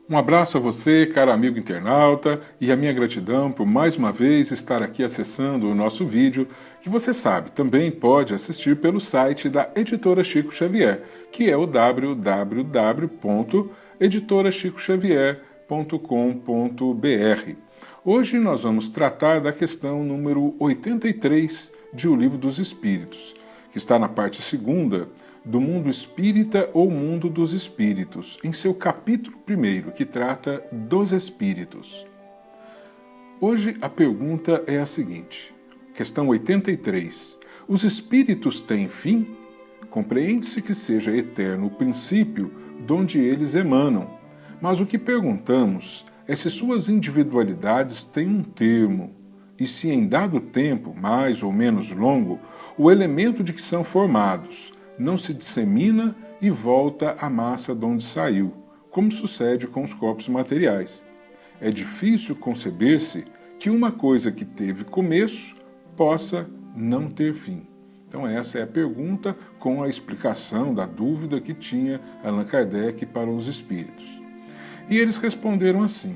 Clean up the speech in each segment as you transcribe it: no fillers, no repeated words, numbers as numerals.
Um abraço a você, caro amigo internauta, e a minha gratidão por mais uma vez estar aqui acessando o nosso vídeo, que você sabe, também pode assistir pelo site da Editora Chico Xavier, que é o www.editorachicoxavier.com.br. Hoje nós vamos tratar da questão número 83 de O Livro dos Espíritos, que está na parte segunda do Mundo Espírita ou Mundo dos Espíritos, em seu capítulo 1, que trata dos Espíritos. Hoje a pergunta é a seguinte, questão 83. Os Espíritos têm fim? Compreende-se que seja eterno o princípio de onde eles emanam, mas o que perguntamos é se suas individualidades têm um termo, e se em dado tempo, mais ou menos longo, o elemento de que são formados não se dissemina e volta à massa de onde saiu, como sucede com os corpos materiais. É difícil conceber-se que uma coisa que teve começo possa não ter fim. Então essa é a pergunta com a explicação da dúvida que tinha Allan Kardec para os espíritos. E eles responderam assim: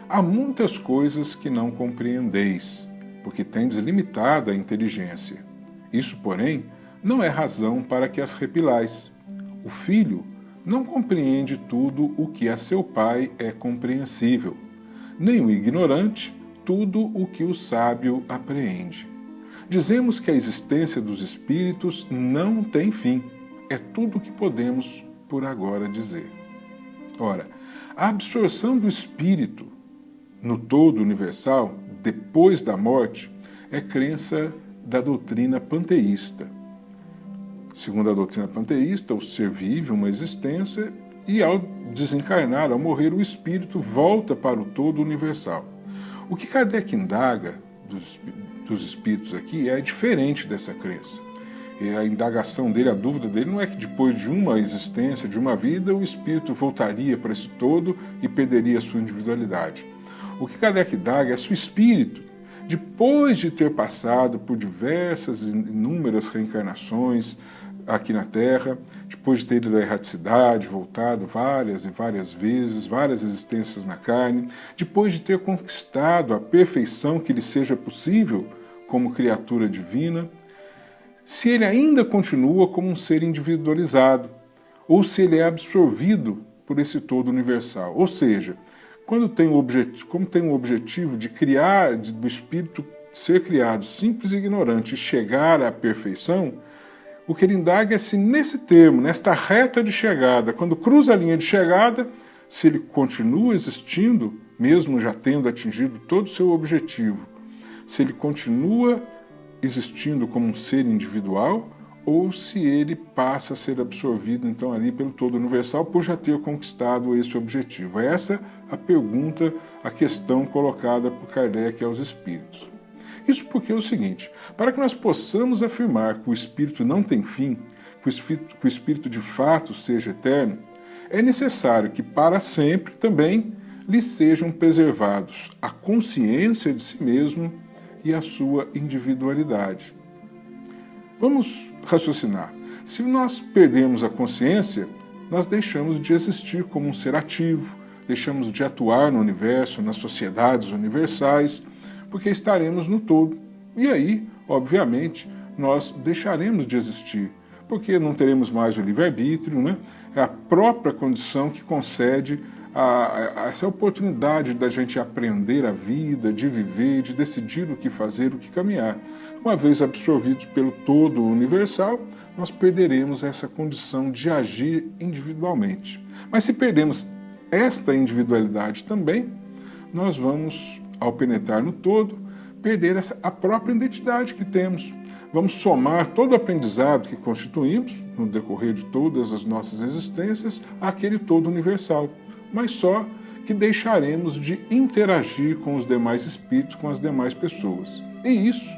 há muitas coisas que não compreendeis, porque tendes limitada a inteligência. Isso, porém, não é razão para que as repilais. O filho não compreende tudo o que a seu pai é compreensível, nem o ignorante tudo o que o sábio apreende. Dizemos que a existência dos espíritos não tem fim. É tudo o que podemos por agora dizer. Ora, a absorção do espírito no todo universal, depois da morte, é crença da doutrina panteísta. Segundo a doutrina panteísta, o ser vive uma existência e, ao desencarnar, ao morrer, o espírito volta para o todo universal. O que Kardec indaga dos espíritos aqui é diferente dessa crença. E a indagação dele, a dúvida dele, não é que depois de uma existência, de uma vida, o espírito voltaria para esse todo e perderia a sua individualidade. O que Kardec indaga é se o espírito, depois de ter passado por diversas e inúmeras reencarnações aqui na Terra, depois de ter ido da erraticidade, voltado várias e várias vezes, várias existências na carne, depois de ter conquistado a perfeição que lhe seja possível como criatura divina, se ele ainda continua como um ser individualizado, ou se ele é absorvido por esse todo universal. Ou seja, como tem o objetivo de criar, do espírito ser criado simples e ignorante e chegar à perfeição, o que ele indaga é se nesse termo, nesta reta de chegada, quando cruza a linha de chegada, se ele continua existindo, mesmo já tendo atingido todo o seu objetivo, se ele continua existindo como um ser individual, ou se ele passa a ser absorvido então ali pelo todo universal por já ter conquistado esse objetivo. Essa é a pergunta, a questão colocada por Kardec aos espíritos. Isso porque é o seguinte, para que nós possamos afirmar que o espírito não tem fim, que o espírito de fato seja eterno, é necessário que para sempre também lhe sejam preservados a consciência de si mesmo e a sua individualidade. Vamos raciocinar. Se nós perdemos a consciência, nós deixamos de existir como um ser ativo, deixamos de atuar no universo, nas sociedades universais, porque estaremos no todo. E aí, obviamente, nós deixaremos de existir, porque não teremos mais o livre-arbítrio, né? É a própria condição que concede essa oportunidade da gente aprender a vida, de viver, de decidir o que fazer, o que caminhar. Uma vez absorvidos pelo todo universal, nós perderemos essa condição de agir individualmente. Mas se perdemos esta individualidade também, nós vamos, ao penetrar no todo, perder a própria identidade que temos. Vamos somar todo o aprendizado que constituímos, no decorrer de todas as nossas existências, àquele todo universal. Mas só que deixaremos de interagir com os demais espíritos, com as demais pessoas. E isso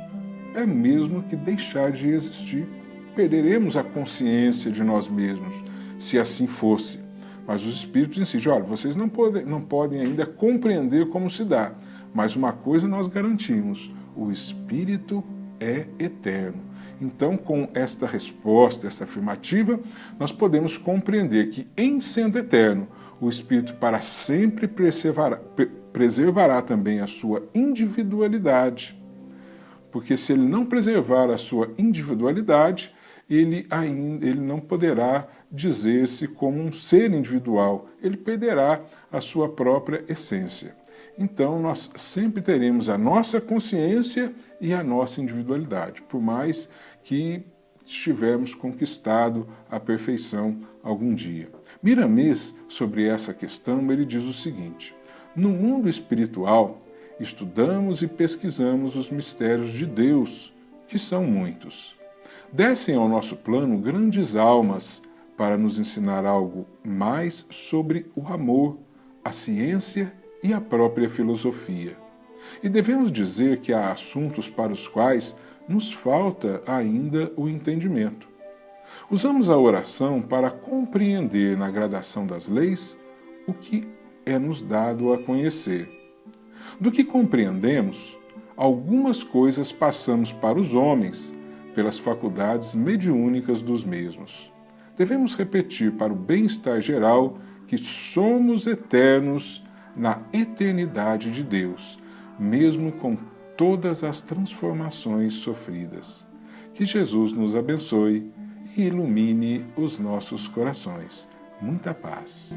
é mesmo que deixar de existir. Perderemos a consciência de nós mesmos, se assim fosse. Mas os espíritos insistem, olha, vocês não podem ainda compreender como se dá, mas uma coisa nós garantimos, o espírito é eterno. Então, com esta resposta, essa afirmativa, nós podemos compreender que, em sendo eterno, o espírito para sempre preservará também a sua individualidade. Porque se ele não preservar a sua individualidade, ele não poderá dizer-se como um ser individual, ele perderá a sua própria essência. Então, nós sempre teremos a nossa consciência e a nossa individualidade, por mais que estivermos conquistado a perfeição algum dia. Miramês, sobre essa questão, ele diz o seguinte: no mundo espiritual, estudamos e pesquisamos os mistérios de Deus, que são muitos. Descem ao nosso plano grandes almas para nos ensinar algo mais sobre o amor, a ciência e a própria filosofia. E devemos dizer que há assuntos para os quais nos falta ainda o entendimento. Usamos a oração para compreender na gradação das leis o que é nos dado a conhecer. Do que compreendemos, algumas coisas passamos para os homens pelas faculdades mediúnicas dos mesmos. Devemos repetir para o bem-estar geral que somos eternos na eternidade de Deus, mesmo com todas as transformações sofridas. Que Jesus nos abençoe e ilumine os nossos corações. Muita paz.